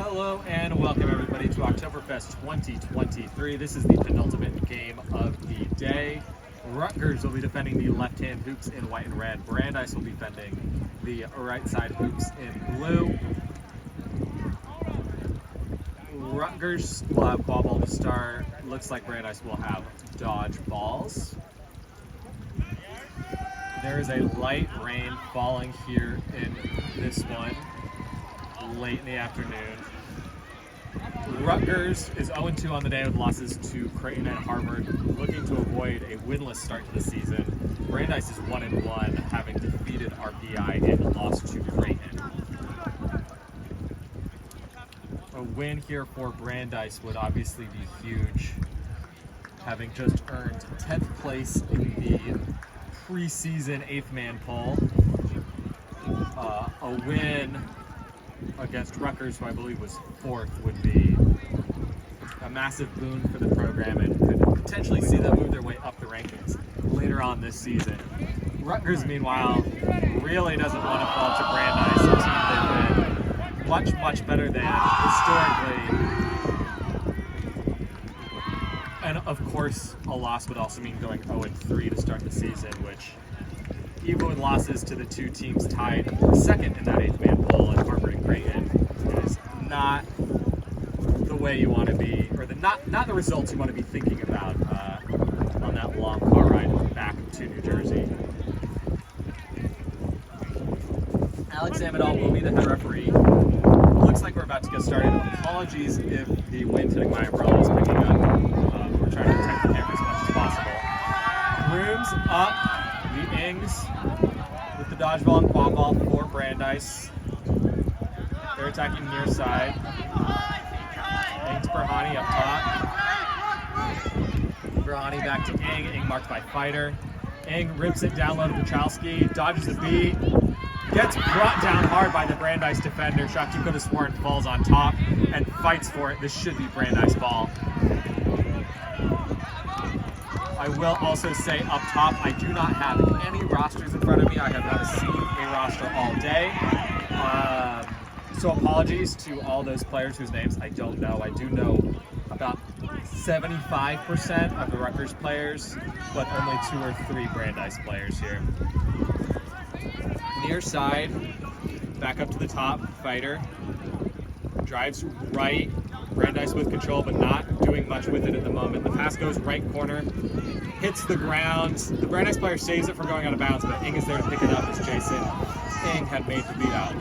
Hello and welcome everybody to Oktoberfest 2023. This is the penultimate game of the day. Rutgers will be defending the left-hand hoops in white and red. Brandeis will be defending the right side hoops in blue. Rutgers will have ball to start. Looks like Brandeis will have dodge balls. There is a light rain falling here in this one late in the afternoon. Rutgers is 0-2 on the day with losses to Creighton and Harvard, looking to avoid a winless start to the season. Brandeis is 1-1, having defeated RPI and lost to Creighton. A win here for Brandeis would obviously be huge, having just earned 10th place in the preseason 8th man poll. A win against Rutgers, who I believe was 4th, would be a massive boon for the program and could potentially see them move their way up the rankings later on this season. Rutgers, meanwhile, really doesn't want to fall to Brandeis, a team they've been much better than historically. And of course, a loss would also mean going 0-3 to start the season, which, even with losses to the two teams tied second in that 8th man poll at Harvard and Creighton, is not the way you want to be, or not the results you want to be thinking about on that long car ride back to New Jersey. Alex Amidal will be the head referee. Looks like we're about to get started. Apologies if the wind hitting my umbrella is picking up. We're trying to protect the camera as much as possible. Rooms up. The Ings with the dodgeball and quad ball for Brandeis. They're attacking near side. Ings Berhani up top. Berhani back to Ing. Ing marked by Fighter. Ing rips it down low to Buchalski. Dodges a beat. Gets brought down hard by the Brandeis defender. Shakti Kodaswaran falls on top and fights for it. This should be Brandeis ball. I will also say up top, I do not have any rosters in front of me. I have not seen a roster all day. So apologies to all those players whose names I don't know. I do know about 75% of the Rutgers players, but only 2 or 3 Brandeis players here. Near side, back up to the top, Fighter. Drives right. Brandeis with control, but not doing much with it at the moment. The pass goes right corner, hits the ground. The Brandeis player saves it from going out of bounds, but Ing is there to pick it up as Jason Ing had made the beat out.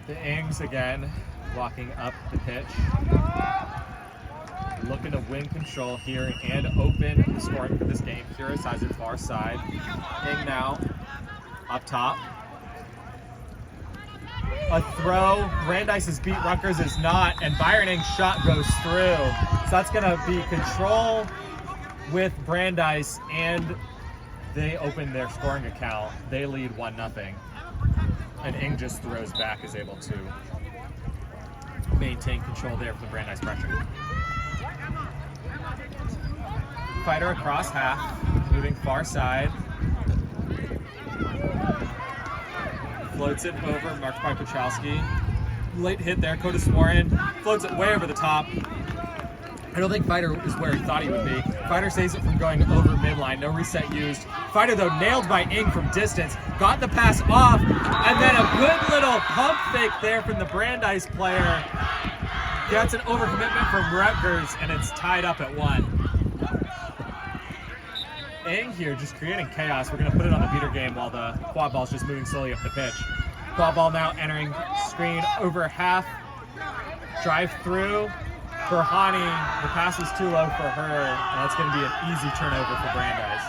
The Ings again, walking up the pitch. Looking to win control here and open the scoring for this game. Kyrros has it far side. Ing now, up top. A throw. Brandeis has beat Rutgers is not, and Byron Ing's shot goes through. So that's going to be control with Brandeis, and they open their scoring account. They lead 1-0, and Ing just throws back, is able to maintain control there for the Brandeis pressure. Fighter across half, moving far side. Floats it over, marked by Buchalski. Late hit there, Kodaswaran floats it way over the top. I don't think Fighter is where he thought he would be. Fighter saves it from going over midline, no reset used. Fighter, though, nailed by Ing from distance, got the pass off, and then a good little pump fake there from the Brandeis player. Gets an overcommitment from Rutgers, and it's tied up at 1. Ing here just creating chaos. We're going to put it on the beater game while the quad ball is just moving slowly up the pitch. Quad ball now entering screen over half. Drive through. Berhani, the pass is too low for her, and that's going to be an easy turnover for Brandeis.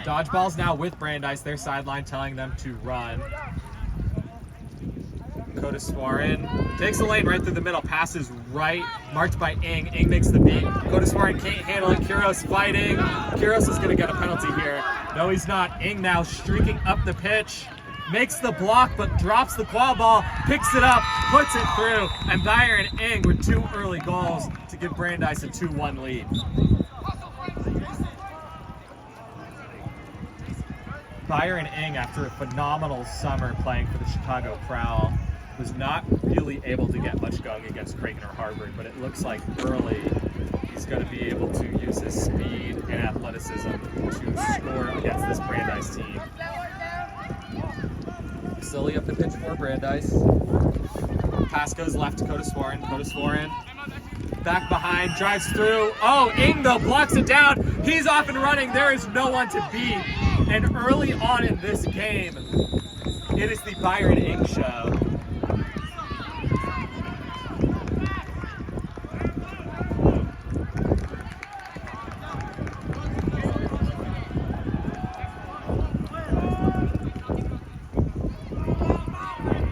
Dodgeball's now with Brandeis, their sideline telling them to run. Kodaswaran takes the lane right through the middle, passes right, marked by Ing. Ing makes the beat. Kodaswaran can't handle it. Kyrros fighting. Kyrros is going to get a penalty here. No, he's not. Ing now streaking up the pitch. Makes the block, but drops the quad ball, picks it up, puts it through, and Byron Ing with 2 early goals to give Brandeis a 2-1 lead. Byron Ng, after a phenomenal summer playing for the Chicago Prowl, was not really able to get much going against Creighton or Harvard, but it looks like early he's going to be able to use his speed and athleticism to score against this Brandeis team. Slowly up the pitch for Brandeis. Pass goes left to Kodaswaran. Kodaswaran back behind, drives through. Oh, Ng though blocks it down. He's off and running. There is no one to beat. And early on in this game, it is the Byron Ng show.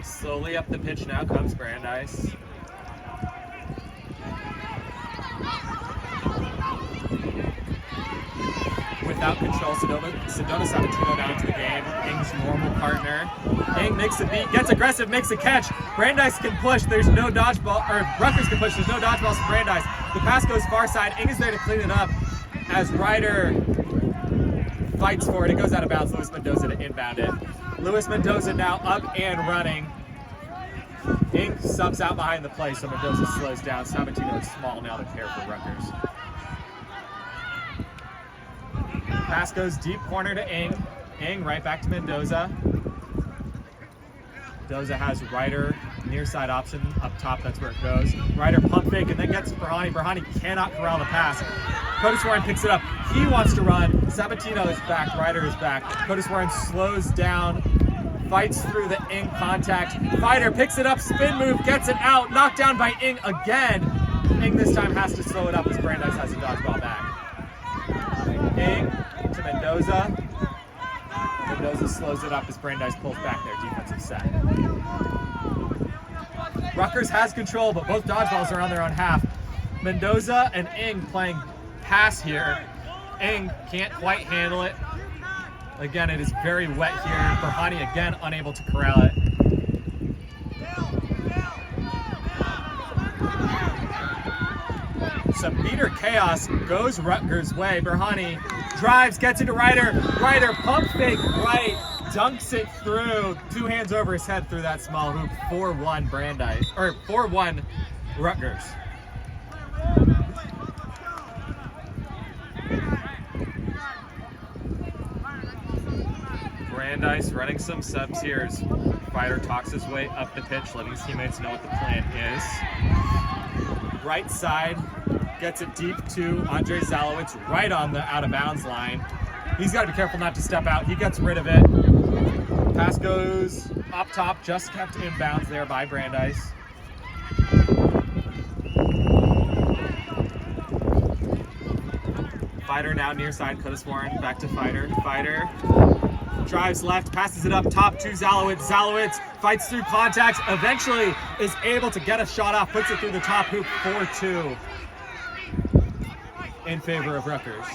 Slowly up the pitch now comes Brandeis. Without control, Sedona Sabatino down to the game. Ng's normal partner. Ng makes a beat, gets aggressive, makes a catch. Brandeis can push, there's no dodgeball, or Rutgers can push, there's no dodgeballs from Brandeis. The pass goes far side, Ng is there to clean it up as Ryder fights for it. It goes out of bounds, Luis Mendoza to inbound it. Luis Mendoza now up and running. Ng subs out behind the play, so Mendoza slows down. Sabatino is small now to care for Rutgers. Pass goes deep corner to Ng. Ng right back to Mendoza. Mendoza has Ryder near side option up top, that's where it goes. Ryder pump fake and then gets Berhani. Berhani cannot corral the pass. Kodaswaran picks it up. He wants to run. Sabatino is back. Ryder is back. Kodaswaran slows down, fights through the Ng contact. Fighter picks it up, spin move, gets it out, knocked down by Ng again. Ng this time has to slow it up as Brandeis has a dodgeball back. Ng to Mendoza. Mendoza slows it up as Brandeis pulls back their defensive set. Rutgers has control, but both dodgeballs are on their own half. Mendoza and Ng playing pass here. Ng can't quite handle it. Again, it is very wet here. Berhani again unable to corral it. Some meter chaos goes Rutgers' way. Berhani drives, gets into Ryder. Ryder pump fake right, dunks it through. Two hands over his head through that small hoop. 4-1 Brandeis, or 4-1 Rutgers. Brandeis running some subs here as Ryder talks his way up the pitch, letting his teammates know what the plan is. Right side, gets it deep to Andre Zalowitz, right on the out of bounds line. He's got to be careful not to step out. He gets rid of it. Pass goes up top, just kept in bounds there by Brandeis. Fighter now near side, Kodaswaran back to Fighter. Fighter drives left, passes it up top to Zalowitz. Zalowitz fights through contacts, eventually is able to get a shot off, puts it through the top hoop, 4-2 in favor of Rutgers.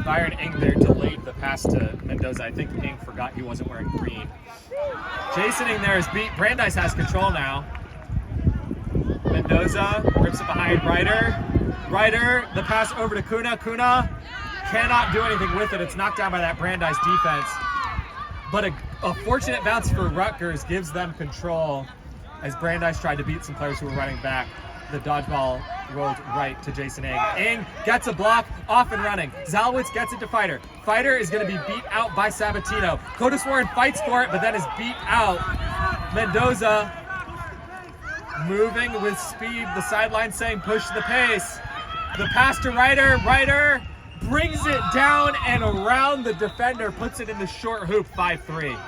Byron Ng there delayed the pass to Mendoza. I think Ng forgot he wasn't wearing green. Jason Ng there is beat. Brandeis has control now. Mendoza rips it behind Ryder. Ryder, the pass over to Kuna. Kuna cannot do anything with it. It's knocked down by that Brandeis defense. But a fortunate bounce for Rutgers gives them control as Brandeis tried to beat some players who were running back. The dodgeball rolled right to Jason Ng. Ng gets a block, off and running. Zalowitz gets it to Fighter. Fighter is going to be beat out by Sabatino. Kodaswaran fights for it, but then is beat out. Mendoza moving with speed. The sideline saying push the pace. The pass to Ryder. Ryder brings it down and around the defender, puts it in the short hoop, 5-3.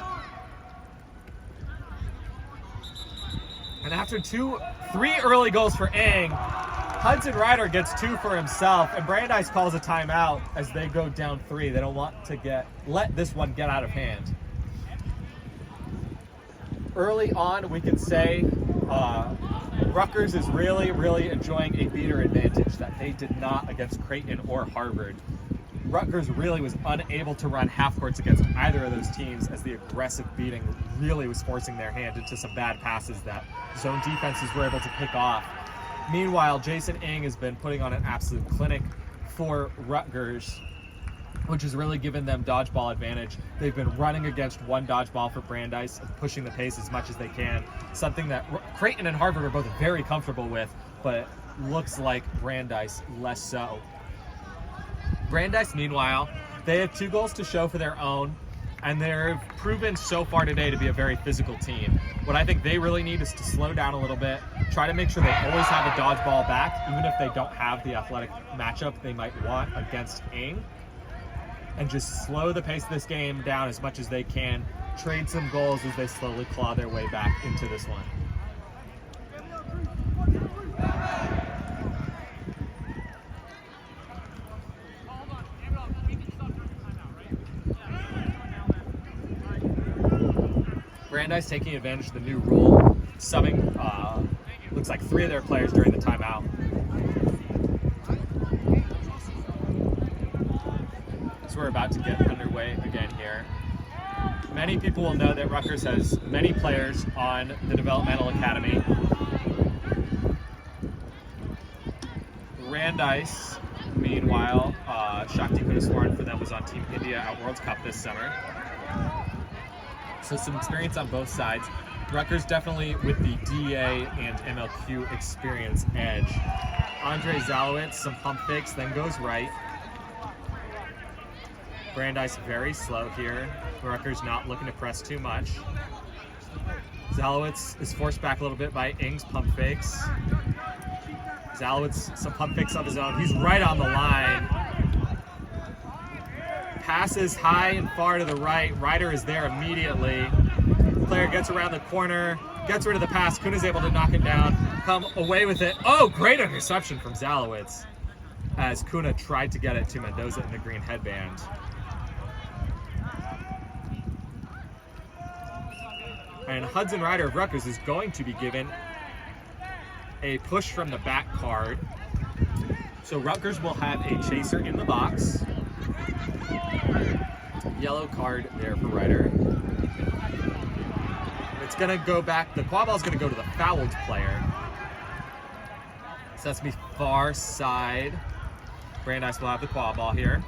And after three early goals for Ng, Hudson Ryder gets 2 for himself, and Brandeis calls a timeout as they go down 3. They don't want to let this one get out of hand. Early on, we can say Rutgers is really, really enjoying a beater advantage that they did not against Creighton or Harvard. Rutgers really was unable to run half courts against either of those teams as the aggressive beating really was forcing their hand into some bad passes that zone defenses were able to pick off. Meanwhile, Jason Ng has been putting on an absolute clinic for Rutgers, which has really given them dodgeball advantage. They've been running against one dodgeball for Brandeis and pushing the pace as much as they can, something that Creighton and Harvard are both very comfortable with, but looks like Brandeis less so. Brandeis, meanwhile, they have 2 goals to show for their own, and they've proven so far today to be a very physical team. What I think they really need is to slow down a little bit, try to make sure they always have a dodgeball back, even if they don't have the athletic matchup they might want against Ng, and just slow the pace of this game down as much as they can, trade some goals as they slowly claw their way back into this one. Brandeis taking advantage of the new rule, subbing looks like 3 of their players during the timeout. So we're about to get underway again here. Many people will know that Rutgers has many players on the developmental academy. Brandeis, meanwhile, Shakti Kudaswaran for them was on Team India at World Cup this summer. So some experience on both sides. Rutgers definitely with the DA and MLQ experience edge. Andre Zalowitz, some pump fakes, then goes right. Brandeis very slow here. Rutgers not looking to press too much. Zalowitz is forced back a little bit by Ng's pump fakes. Zalowitz, some pump fakes of his own. He's right on the line. Passes high and far to the right. Ryder is there immediately. Player gets around the corner, gets rid of the pass. Kuna's able to knock it down, come away with it. Oh, great interception from Zalowitz as Kuna tried to get it to Mendoza in the green headband. And Hudson Ryder of Rutgers is going to be given a push from the back card. So Rutgers will have a chaser in the box. Yellow card there for Ryder. It's going to go back. The quad ball is going to go to the fouled player. So that's going to be far side. Brandeis will have the quad ball here.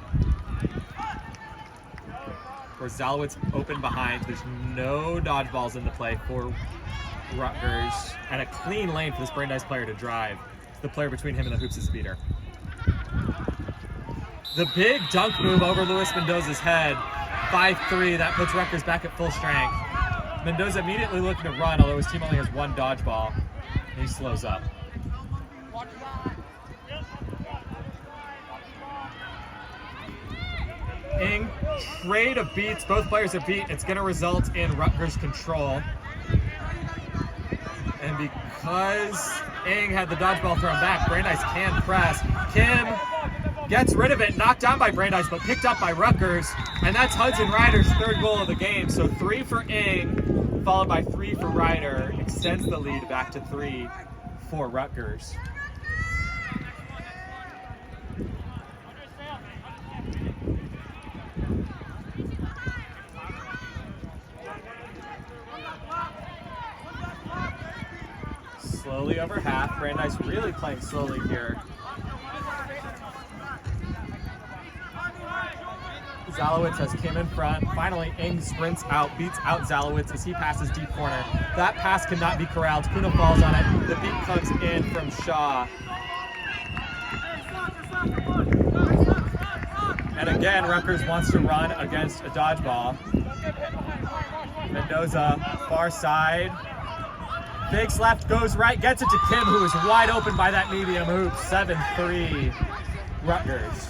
For Zalowitz open behind. There's no dodgeballs in the play for Rutgers. And a clean lane for this Brandeis player to drive. The player between him and the hoops is Speeder. The big dunk move over Luis Mendoza's head. 5-3, that puts Rutgers back at full strength. Mendoza immediately looking to run, although his team only has 1 dodgeball. He slows up. Ng, trade of beats. Both players are beat. It's going to result in Rutgers control. And because Ng had the dodgeball thrown back, Brandeis can press. Kim gets rid of it, knocked down by Brandeis, but picked up by Rutgers. And that's Hudson Ryder's 3rd goal of the game. So 3 for Ng, followed by 3 for Ryder. Extends the lead back to 3 for Rutgers. Slowly over half. Brandeis really playing slowly here. Zalowitz has Kim in front. Finally, Ng sprints out, beats out Zalowitz as he passes deep corner. That pass cannot be corralled. Kuna falls on it. The beat comes in from Shaw. And again, Rutgers wants to run against a dodgeball. Mendoza, far side. Fakes left, goes right, gets it to Kim, who is wide open by that medium hoop. 7-3, Rutgers.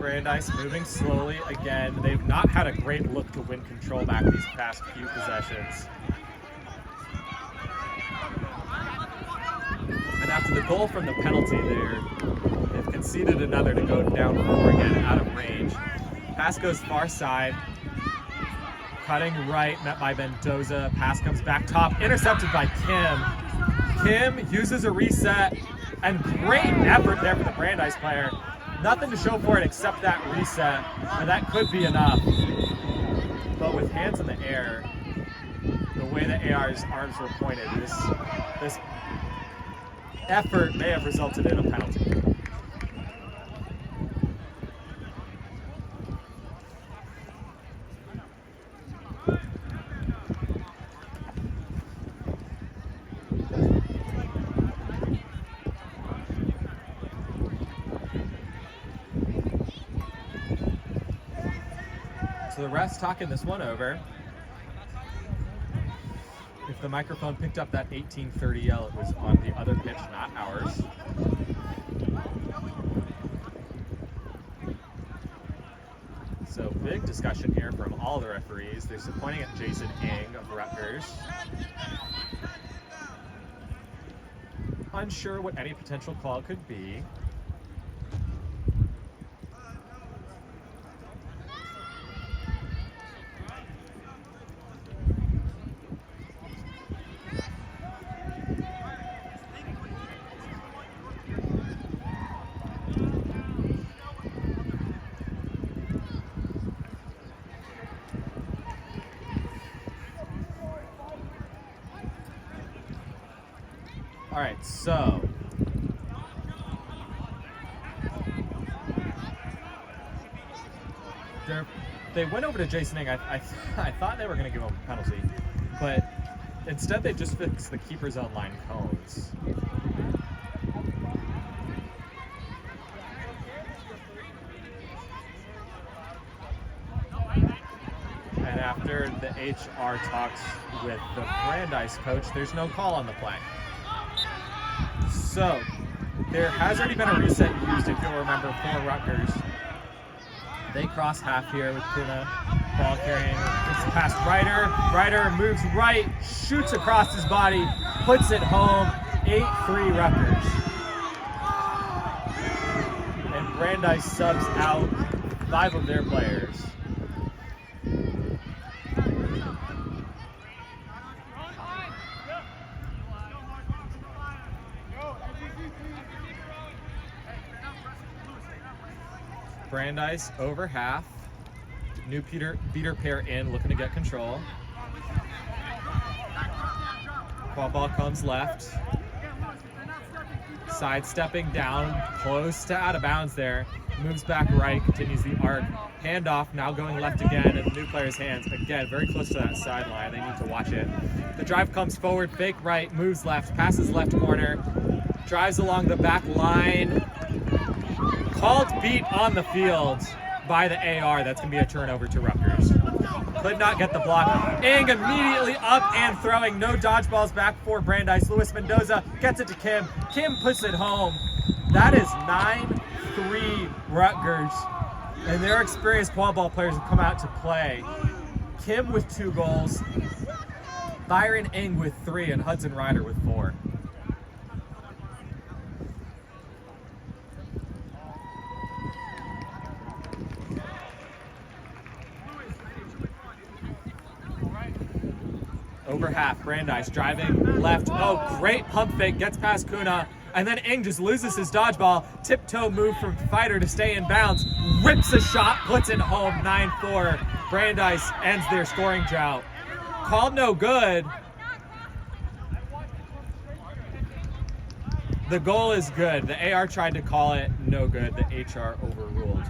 Brandeis moving slowly again. They've not had a great look to win control back these past few possessions. And after the goal from the penalty there, they've conceded another to go down 4 again out of range. Pass goes far side. Cutting right, met by Mendoza. Pass comes back top, intercepted by Kim. Kim uses a reset, and great effort there for the Brandeis player. Nothing to show for it except that reset, and that could be enough. But with hands in the air, the way that AR's arms were pointed, this effort may have resulted in a penalty. So the refs talking this one over. If the microphone picked up that 18:30 yell, it was on the other pitch, not ours. So big discussion here from all the referees. They're pointing at Jason Ing of Rutgers. Unsure what any potential call could be. All right, so they went over to Jason Ing. I thought they were going to give him a penalty, but instead they just fixed the keeper's own line cones. And after the HR talks with the Brandeis coach, there's no call on the play. So, there has already been a reset used, if you'll remember, for Rutgers. They cross half here with Kuna. Ball carrying, gets past Ryder. Ryder moves right, shoots across his body, puts it home. 8-3 Rutgers. And Brandeis subs out 5 of their players. Brandeis over half. New beater pair in, looking to get control. Ball comes left. Sidestepping down, close to out of bounds there. Moves back right, continues the arc. Handoff, now going left again in the new player's hands. Again, very close to that sideline. They need to watch it. The drive comes forward, fake right, moves left, passes left corner. Drives along the back line. Called beat on the field by the AR. That's going to be a turnover to Rutgers. Could not get the block. Ing immediately up and throwing. No dodgeballs back for Brandeis. Luis Mendoza gets it to Kim. Kim puts it home. That is 9-3 Rutgers. And their experienced ball players have come out to play. Kim with 2 goals. Byron Ing with 3 and Hudson Ryder with 4. Over half, Brandeis driving left. Oh, great pump fake, gets past Kuna. And then Ing just loses his dodgeball. Tiptoe move from Fighter to stay in bounds. Rips a shot, puts it home, 9-4. Brandeis ends their scoring drought. Called no good. The goal is good. The AR tried to call it no good. The HR overruled.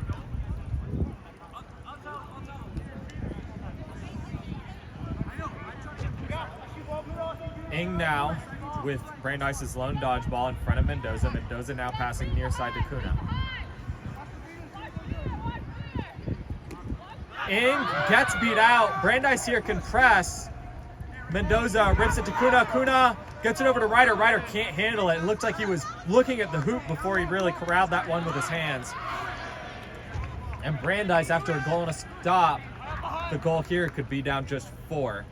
Ing now with Brandeis' lone dodgeball in front of Mendoza. Mendoza now passing near side to Kuna. Ing gets beat out. Brandeis here can press. Mendoza rips it to Kuna. Kuna gets it over to Ryder. Ryder can't handle it. It looked like he was looking at the hoop before he really corralled that one with his hands. And Brandeis, after a goal and a stop, the goal here could be down just 4.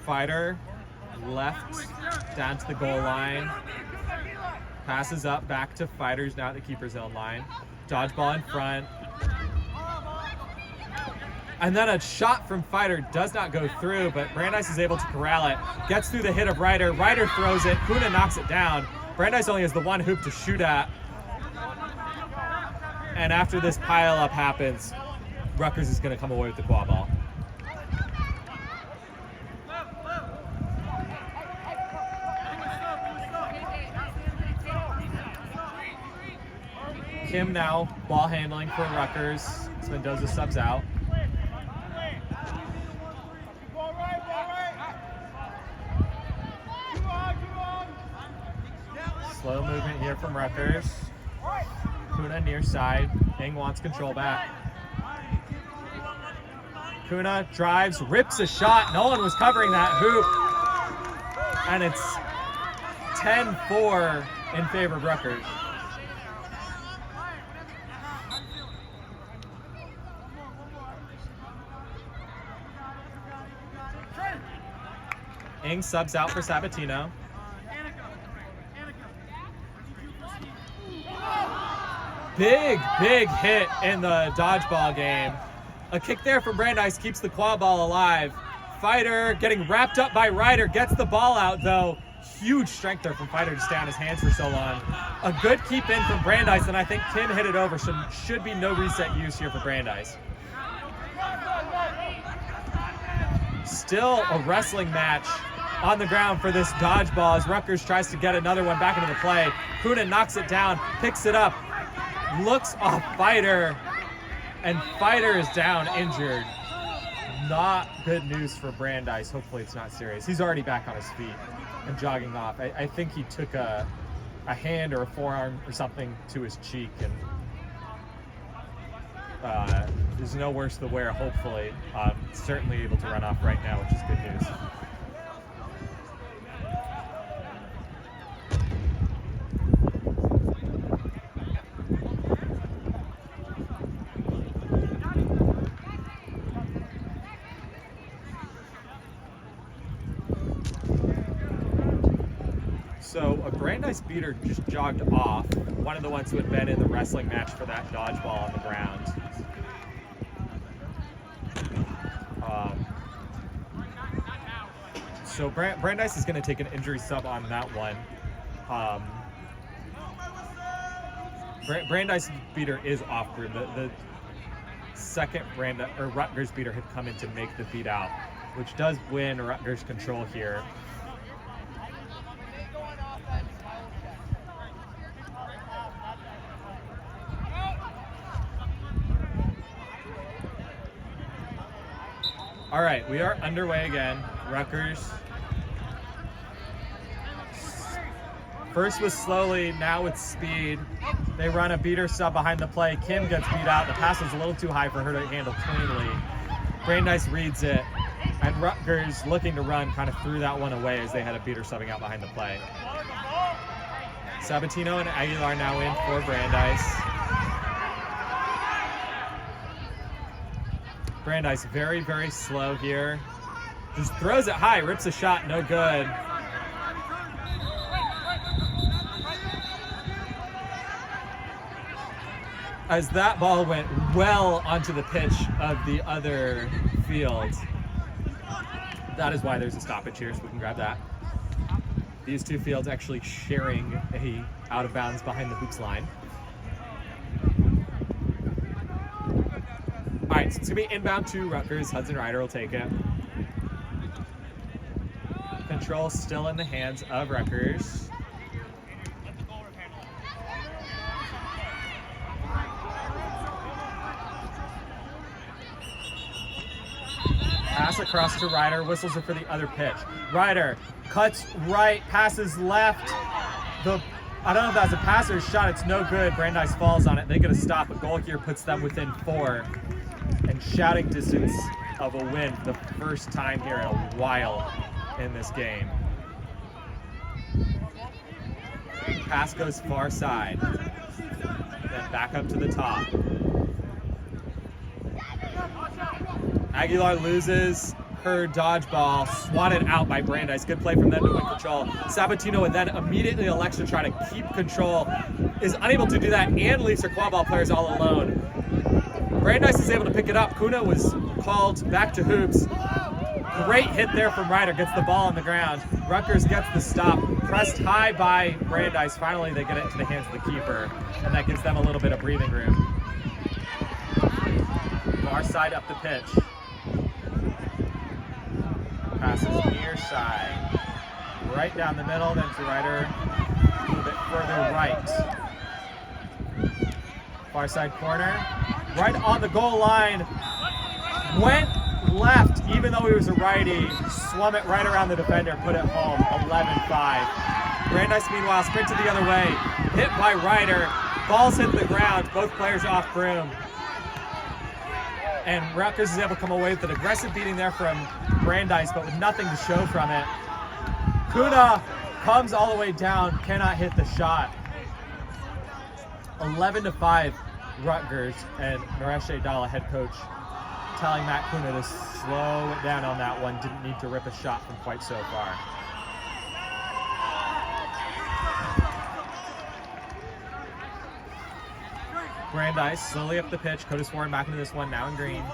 Fighter left down to the goal line. Passes up back to Fighters now at the keeper's own line. Dodgeball in front. And then a shot from Fighter does not go through, but Brandeis is able to corral it. Gets through the hit of Ryder. Ryder throws it. Kuna knocks it down. Brandeis only has the one hoop to shoot at. And after this pile-up happens, Rutgers is going to come away with the quad ball. Kim now ball handling for Rutgers. Mendoza subs out. Slow movement here from Rutgers. Kuna near side. Ing wants control back. Kuna drives, rips a shot. No one was covering that hoop. And it's 10-4 in favor of Rutgers. Ing subs out for Sabatino. Big hit in the dodgeball game. A kick there from Brandeis keeps the quad ball alive. Fighter getting wrapped up by Ryder, gets the ball out though. Huge strength there from Fighter to stay on his hands for so long. A good keep in from Brandeis, and I think Kim hit it over. Should be no reset use here for Brandeis. Still a wrestling match on the ground for this dodgeball as Rutgers tries to get another one back into the play. Kuna knocks it down, picks it up, looks off Fighter, and Fighter is down injured. Not good news for Brandeis. Hopefully it's not serious. He's already back on his feet and jogging off. I think he took a hand or a forearm or something to his cheek, and there's no worse the wear, hopefully. Certainly able to run off right now, which is good news. So a Brandeis beater just jogged off, one of the ones who had been in the wrestling match for that dodgeball on the ground. So Brandeis is going to take an injury sub on that one. Brandeis beater is off group. The second Rutgers beater had come in to make the beat out, which does win Rutgers control here. All right, we are underway again. Rutgers. First was slowly, now with speed. They run a beater sub behind the play. Kim gets beat out. The pass was a little too high for her to handle cleanly. Brandeis reads it, and Rutgers, looking to run, kind of threw that one away as they had a beater subbing out behind the play. Sabatino and Aguilar now in for Brandeis. Brandeis very, very slow here. Just throws it high, rips a shot, no good. As that ball went well onto the pitch of the other field. That is why there's a stoppage here, so we can grab that. These two fields actually sharing a out of bounds behind the hoops line. All right, so it's gonna be inbound to Rutgers. Hudson Ryder will take it. Control still in the hands of Rutgers. Pass across to Ryder, whistles it for the other pitch. Ryder cuts right, passes left. I don't know if that's a pass or a shot, it's no good. Brandeis falls on it. They get a stop. A goal here puts them within 4 and shouting distance of a win for the first time here in a while in this game. Pass goes far side, then back up to the top. Aguilar loses her dodgeball, swatted out by Brandeis. Good play from them to win control. Sabatino would then immediately elects to try to keep control, is unable to do that, and leaves her quad ball players all alone. Brandeis is able to pick it up. Kuna was called back to hoops. Great hit there from Ryder, gets the ball on the ground. Rutgers gets the stop, pressed high by Brandeis. Finally, they get it into the hands of the keeper, and that gives them a little bit of breathing room. Far side up the pitch. Passes near side. Right down the middle, then to Ryder. A little bit further right. Far side corner. Right on the goal line. Went left, even though he was a righty. Swum it right around the defender, put it home. 11-5. Brandeis, meanwhile, sprinted the other way. Hit by Ryder. Balls hit the ground. Both players off broom. And Rutgers is able to come away with an aggressive beating there from Brandeis, but with nothing to show from it. Kuna comes all the way down, cannot hit the shot. 11-5 Rutgers, and Naresh Dalla, head coach, telling Matt Kuna to slow it down on that one. Didn't need to rip a shot from quite so far. Brandeis slowly up the pitch. Curtis Warren back into this one, now in green.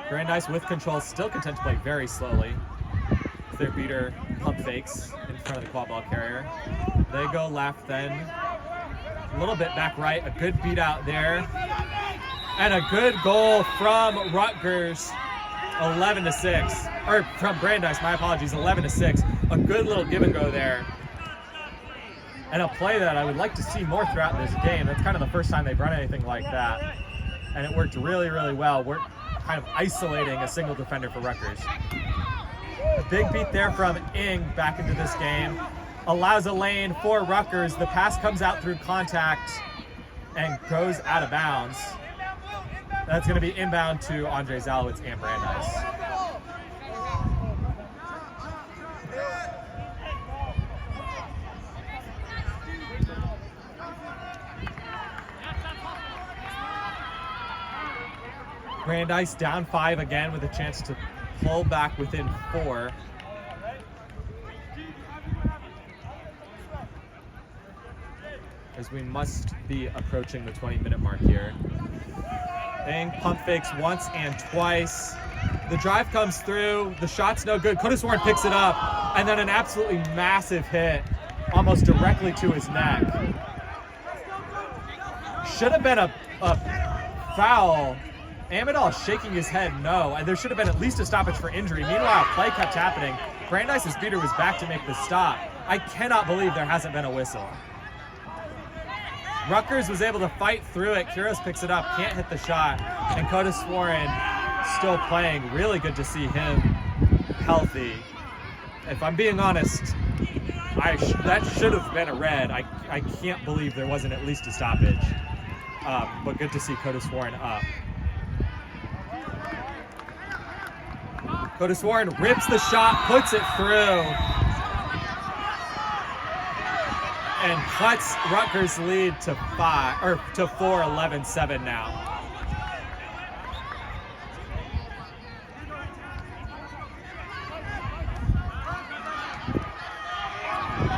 Brandeis with control, still content to play very slowly. Their beater pump fakes in front of the quad ball carrier. They go left, then a little bit back right. A good beat out there. And a good goal from Rutgers, 11-6. Or from Brandeis, my apologies, 11-6. A good little give and go there. And a play that I would like to see more throughout this game. That's kind of the first time they've run anything like that. And it worked really, really well. We're kind of isolating a single defender for Rutgers. A big beat there from Ing back into this game. Allows a lane for Rutgers. The pass comes out through contact and goes out of bounds. That's going to be inbound to Andre Zalowitz and Brandeis. Brandeis down 5 again with a chance to pull back within 4. As we must be approaching the 20-minute mark here. Ing pump fakes once and twice. The drive comes through. The shot's no good. Curtis Warren picks it up. And then an absolutely massive hit almost directly to his neck. Should have been a foul. Amidal shaking his head no. And there should have been at least a stoppage for injury. Meanwhile, play kept happening. Brandeis' beater was back to make the stop. I cannot believe there hasn't been a whistle. Rutgers was able to fight through it. Kuros picks it up, can't hit the shot. And Curtis Warren still playing. Really good to see him healthy. If I'm being honest, that should have been a red. I can't believe there wasn't at least a stoppage. But good to see Curtis Warren up. Curtis Warren rips the shot, puts it through. And cuts Rutgers' lead to 4, 11-7 now.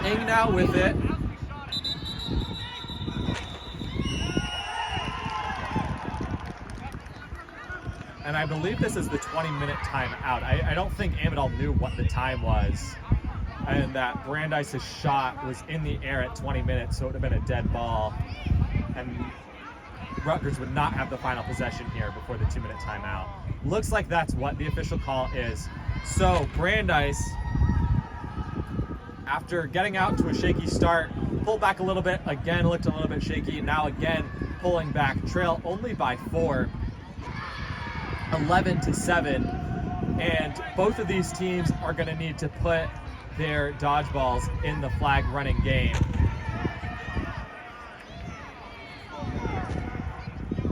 Ing now with it. And I believe this is the 20-minute timeout. I don't think Amidal knew what the time was. And that Brandeis' shot was in the air at 20 minutes, so it would have been a dead ball. And Rutgers would not have the final possession here before the 2-minute timeout. Looks like that's what the official call is. So Brandeis, after getting out to a shaky start, pulled back a little bit, again looked a little bit shaky, now again pulling back, trail only by 4, 11-7. And both of these teams are going to need to put their dodgeballs in the flag running game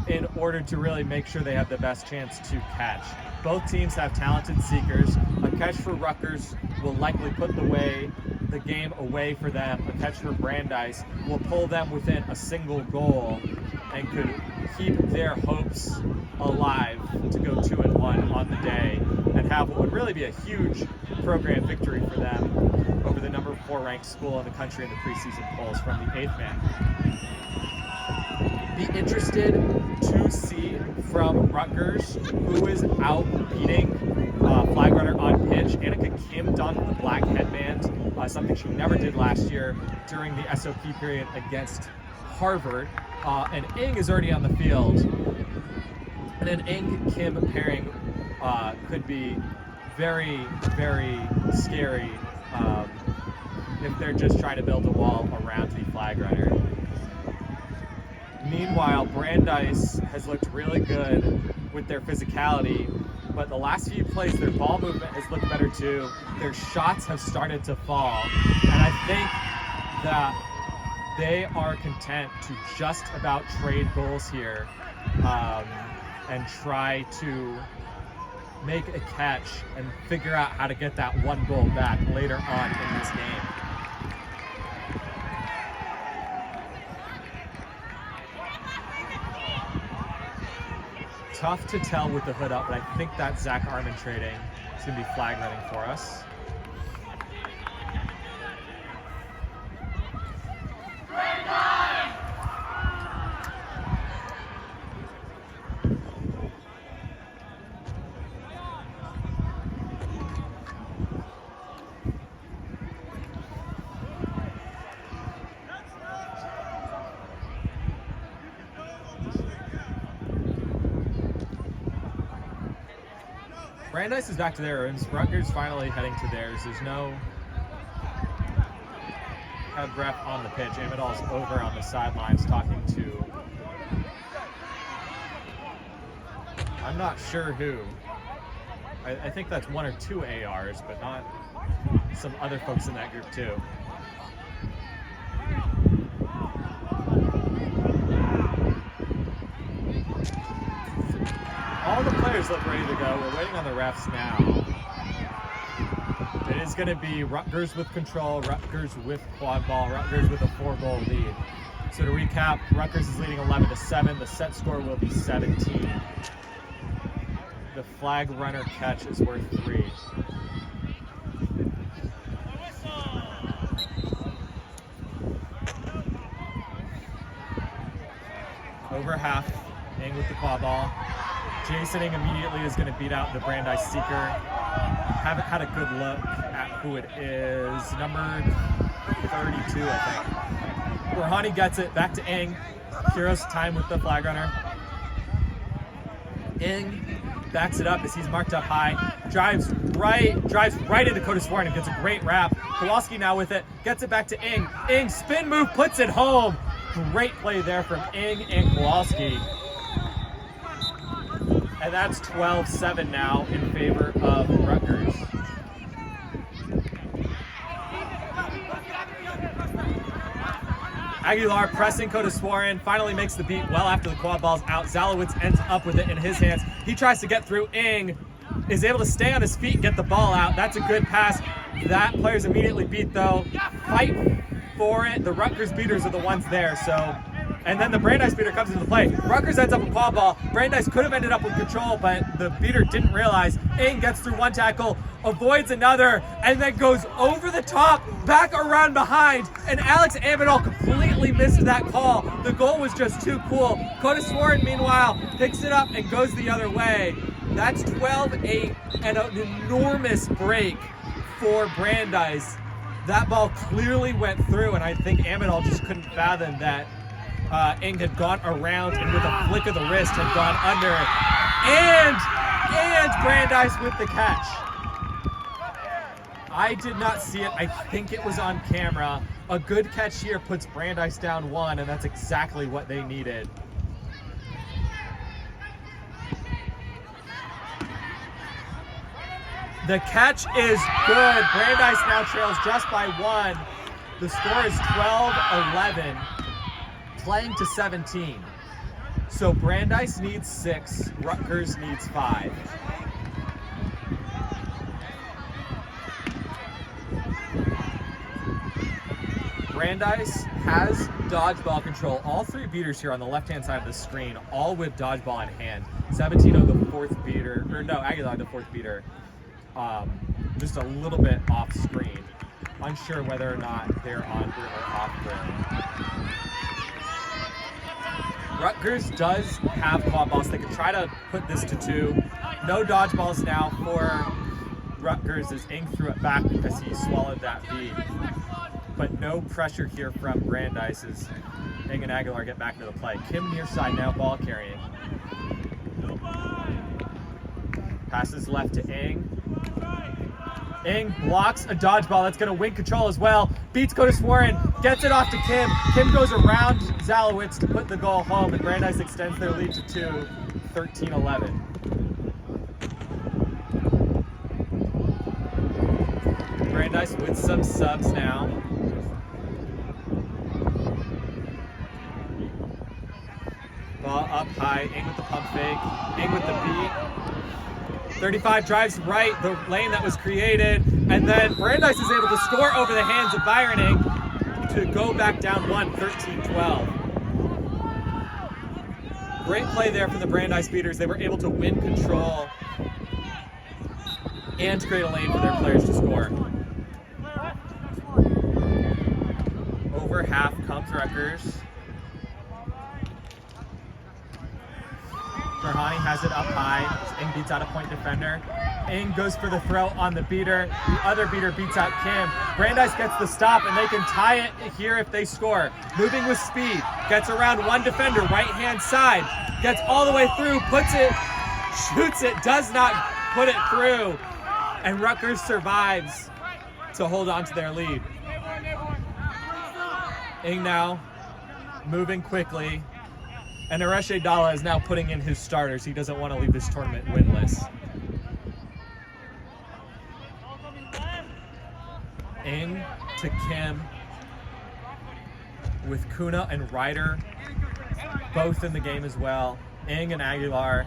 in order to really make sure they have the best chance to catch. Both teams have talented seekers. A catch for Rutgers will likely put the game away for them. A catch for Brandeis will pull them within a single goal and could keep their hopes alive to go 2-1 on the day. and have what would really be a huge program victory for them over the number 4 ranked school in the country in the preseason polls from the 8th man. Be interested to see from Rutgers who is out beating flag runner on pitch. Annika Kim donned the black headband, something she never did last year during the SOP period against Harvard. And Ing is already on the field. And an Ing-Kim pairing could be very, very scary if they're just trying to build a wall around the flag runner. Meanwhile, Brandeis has looked really good with their physicality, but the last few plays, their ball movement has looked better too. Their shots have started to fall, and I think that they are content to just about trade goals here and try to make a catch and figure out how to get that one goal back later on in this game. Tough to tell with the hood up, but I think that Zach Armin trading is going to be flag running for us. Brandeis is back to theirs. Rutgers finally heading to theirs. There's no head ref on the pitch. Amidal's over on the sidelines talking to, I'm not sure who. I think that's 1 or 2 ARs, but not some other folks in that group too. All the players look ready to go. We're waiting on the refs now. It is going to be Rutgers with control, Rutgers with quad ball, Rutgers with a 4-goal lead. So to recap, Rutgers is leading 11-7. The set score will be 17. The flag runner catch is worth 3. Over half, Ing with the quad ball. Jason Ing immediately is going to beat out the Brandeis seeker. Haven't had a good look at who it is. Number 32, I think. Rouhani gets it back to Ing. Kiro's time with the flag runner. Ing backs it up as he's marked up high. Drives right into Oktoberfest and gets a great wrap. Kowalski now with it. Gets it back to Ing. Ing spin move, puts it home. Great play there from Ing and Kowalski. And that's 12-7 now in favor of Rutgers. Aguilar pressing Oktoberfest, finally makes the beat well after the quad ball's out. Zalowitz ends up with it in his hands. He tries to get through. Ing is able to stay on his feet and get the ball out. That's a good pass. That player's immediately beat though. Fight for it. The Rutgers beaters are the ones there, so. And then the Brandeis beater comes into play. Rutgers ends up with quad ball. Brandeis could have ended up with control, but the beater didn't realize. Ing gets through one tackle, avoids another, and then goes over the top, back around behind, and Alex Amidal completely missed that call. The goal was just too cool. Oktoberfest, meanwhile, picks it up and goes the other way. That's 12-8 and an enormous break for Brandeis. That ball clearly went through, and I think Amidal just couldn't fathom that Ing had gone around and with a flick of the wrist had gone under. And Brandeis with the catch. I did not see it. I think it was on camera. A good catch here puts Brandeis down 1, and that's exactly what they needed. The catch is good. Brandeis now trails just by 1. The score is 12-11. Playing to 17. So Brandeis needs 6, Rutgers needs 5. Brandeis has dodgeball control. All 3 beaters here on the left-hand side of the screen, all with dodgeball in hand. 17 of the 4th beater, or no, Aguilar the 4th beater, just a little bit off screen. Unsure whether or not they're on grill or off grill. Rutgers does have quad balls. They can try to put this to 2. No dodgeballs now for Rutgers as Ing threw it back because he swallowed that V. But no pressure here from Brandeis as Ing and Aguilar get back into the play. Kim near side now ball carrying. Passes left to Ing. Ing blocks a dodgeball that's going to win control as well. Beats Curtis Warren, gets it off to Kim. Kim goes around Zalowitz to put the goal home, and Brandeis extends their lead to 2, 13-11. Brandeis with some subs now. Ball up high, Ing with the pump fake, Ing with the beat. 35 drives right, the lane that was created, and then Brandeis is able to score over the hands of Byron Ing to go back down 1, 13-12. Great play there for the Brandeis Beaters. They were able to win control and create a lane for their players to score. Over half comes Rutgers. Farhani has it up high. Ing beats out a point defender. Ing goes for the throw on the beater. The other beater beats out Kim. Brandeis gets the stop, and they can tie it here if they score. Moving with speed. Gets around one defender, right-hand side. Gets all the way through, puts it, shoots it, does not put it through. And Rutgers survives to hold on to their lead. Ing now moving quickly. And Areshe Dalla is now putting in his starters. He doesn't want to leave this tournament winless. Ing to Kim with Kuna and Ryder both in the game as well. Ing and Aguilar.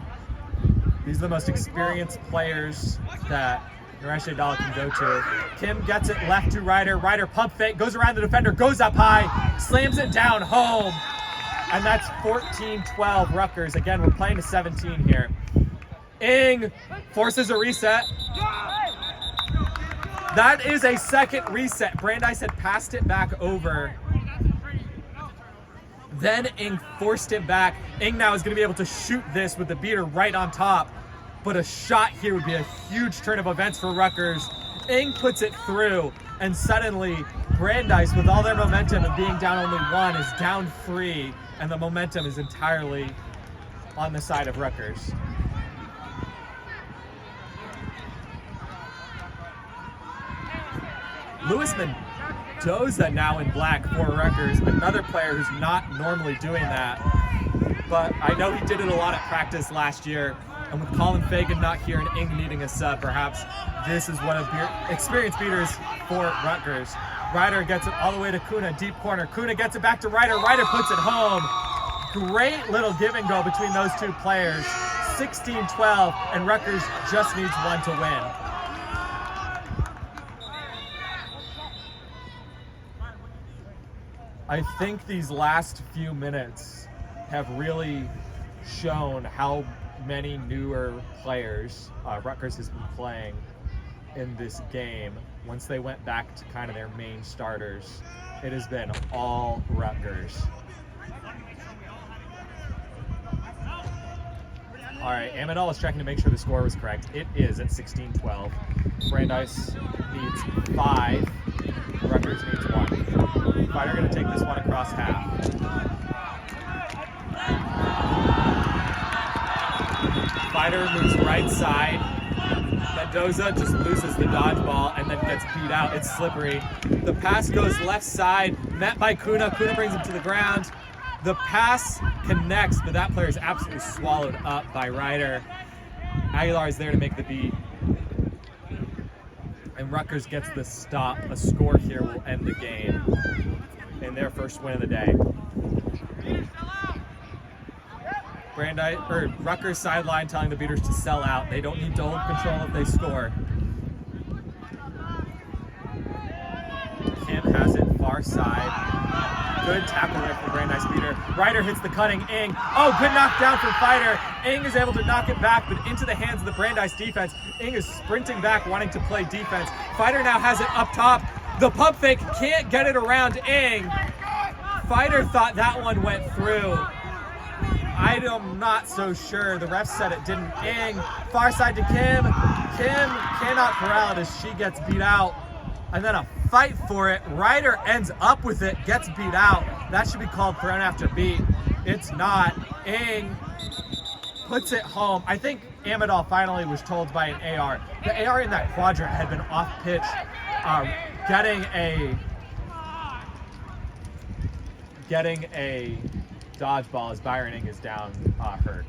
These are the most experienced players that Areshe Dalla can go to. Kim gets it left to Ryder. Ryder pump fake, goes around the defender, goes up high, slams it down home. And that's 14-12 Rutgers. Again, we're playing to 17 here. Ing forces a reset. That is a second reset. Brandeis had passed it back over. Then Ing forced it back. Ing now is going to be able to shoot this with the beater right on top. But a shot here would be a huge turn of events for Rutgers. Ing puts it through, and suddenly Brandeis, with all their momentum and being down only 1, is down 3. And the momentum is entirely on the side of Rutgers. Luis Mendoza now in black for Rutgers, another player who's not normally doing that. But I know he did it a lot at practice last year. And with Colin Fagan not here and Ing needing a sub, perhaps this is one of experienced beaters for Rutgers. Ryder gets it all the way to Kuna, deep corner. Kuna gets it back to Ryder. Ryder puts it home. Great little give and go between those two players. 16-12, and Rutgers just needs 1 to win. I think these last few minutes have really shown how many newer players Rutgers has been playing in this game. Once they went back to kind of their main starters, it has been all Rutgers. All right, Amendola was checking to make sure the score was correct. It is at 16-12. Brandeis needs 5. Rutgers needs 1. Fighter going to take this one across half. Fighter moves right side. Mendoza just loses the dodgeball and then gets beat out. It's slippery. The pass goes left side, met by Kuna. Kuna brings him to the ground. The pass connects, but that player is absolutely swallowed up by Ryder. Aguilar is there to make the beat. And Rutgers gets the stop. A score here will end the game in their first win of the day. Rutgers sideline telling the beaters to sell out. They don't need to hold control if they score. Kim has it far side. Good tackle there from Brandeis beater. Ryder hits the cutting Ing. Oh, good knockdown from Fighter. Ing is able to knock it back, but into the hands of the Brandeis defense. Ing is sprinting back, wanting to play defense. Fighter now has it up top. The pump fake can't get it around Ing. Fighter thought that one went through. I'm not so sure. The ref said it didn't. Ing, far side to Kim. Kim cannot corral it as she gets beat out. And then a fight for it. Ryder ends up with it, gets beat out. That should be called thrown after beat. It's not. Ing puts it home. I think Amidal finally was told by an AR. The AR in that quadrant had been off pitch, getting a dodgeball as Byron Ing is down hurt.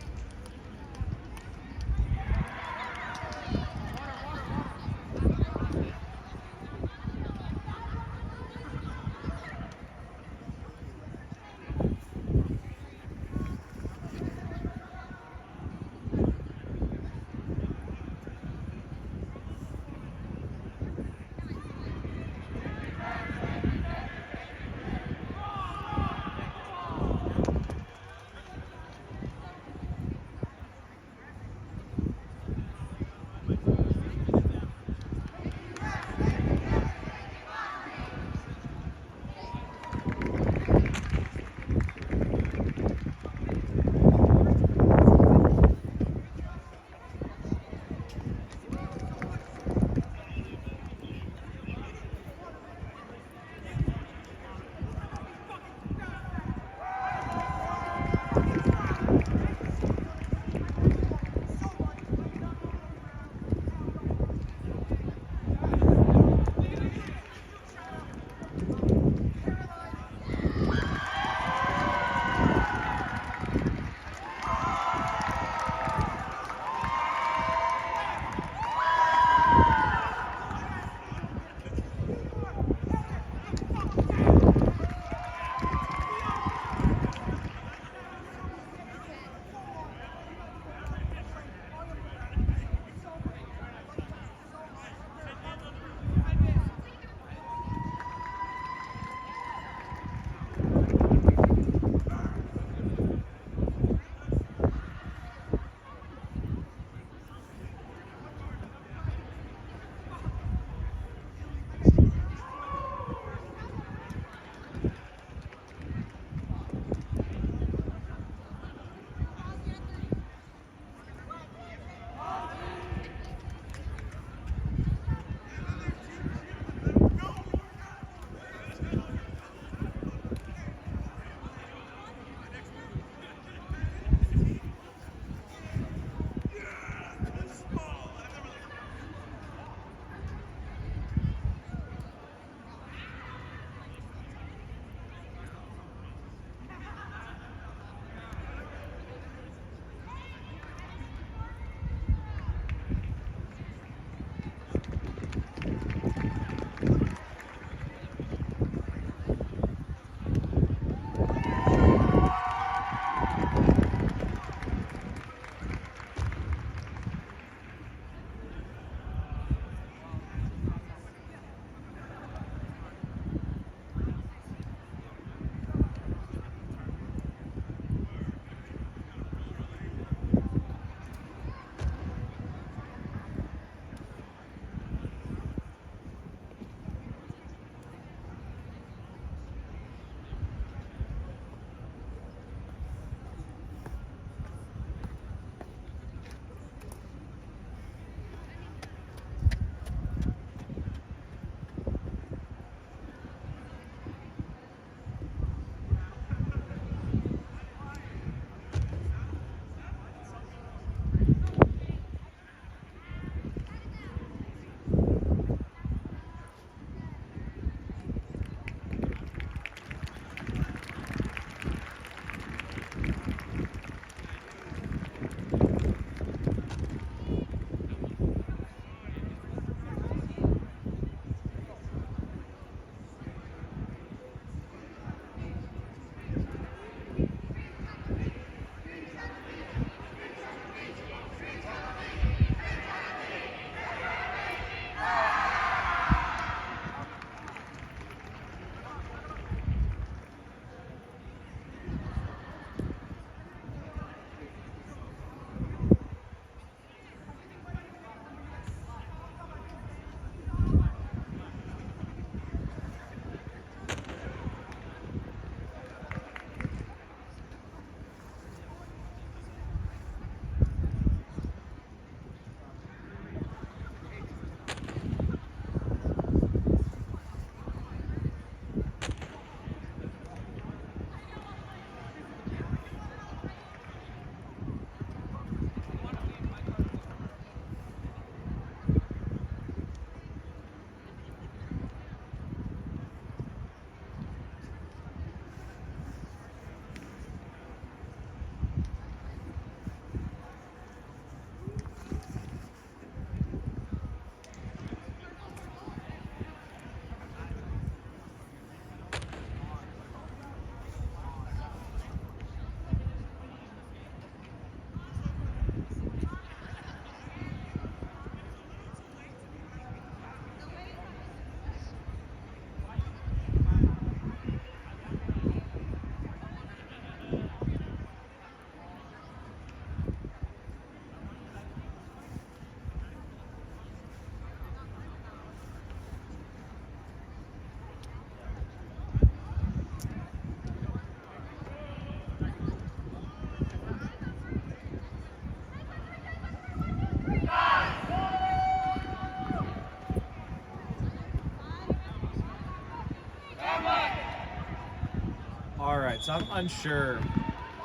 So I'm unsure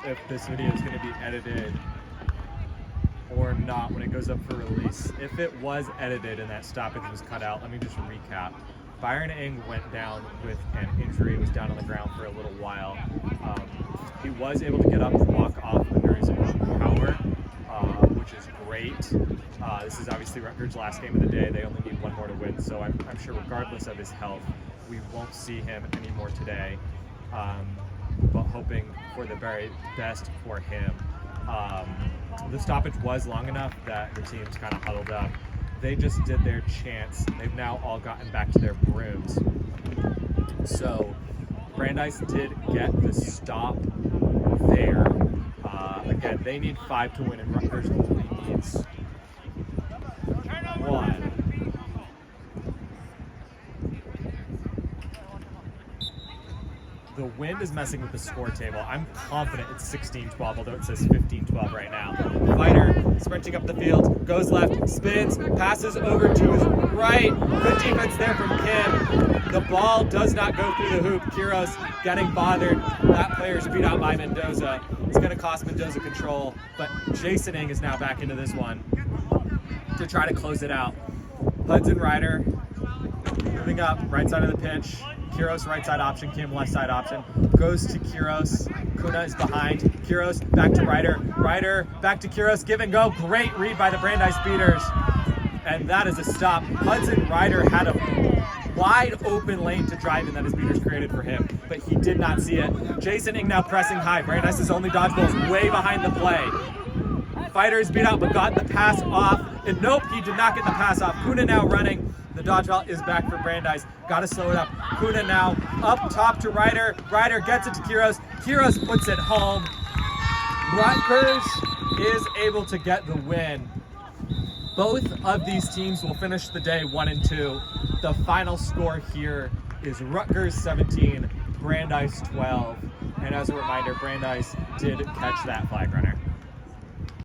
if this video is going to be edited or not when it goes up for release. If it was edited and that stoppage was cut out, let me just recap. Byron Ing went down with an injury, was down on the ground for a little while. He was able to get up and walk off under his own power, which is great. This is obviously Rutgers' last game of the day. They only need one more to win, so I'm sure regardless of his health, we won't see him anymore today. But hoping for the very best for him. The stoppage was long enough that the teams kind of huddled up. They just did their chance. They've now all gotten back to their brooms. So Brandeis did get the stop there. Again, they need 5 to win, and Rutgers only needs 1. The wind is messing with the score table. I'm confident it's 16-12, although it says 15-12 right now. Fighter sprinting up the field, goes left, spins, passes over to his right. Good defense there from Kim. The ball does not go through the hoop. Kiros getting bothered. That player is beat out by Mendoza. It's going to cost Mendoza control, but Jason Ing is now back into this one to try to close it out. Hudson Ryder moving up, right side of the pitch. Kiros right side option, Kim left side option. Goes to Kiros. Kuna is behind. Kiros back to Ryder. Ryder back to Kiros. Give and go. Great read by the Brandeis beaters. And that is a stop. Hudson Ryder had a wide open lane to drive in that his beaters created for him, but he did not see it. Jason Ing now pressing high. Brandeis' only dodgeball is way behind the play. Fighter is beat out but got the pass off. And nope, he did not get the pass off. Kuna now running. The dodgeball is back for Brandeis. Got to slow it up. Kuna now up top to Ryder. Ryder gets it to Kiros. Kiros puts it home. Rutgers is able to get the win. Both of these teams will finish the day 1-2. The final score here is Rutgers 17, Brandeis 12. And as a reminder, Brandeis did catch that flag runner.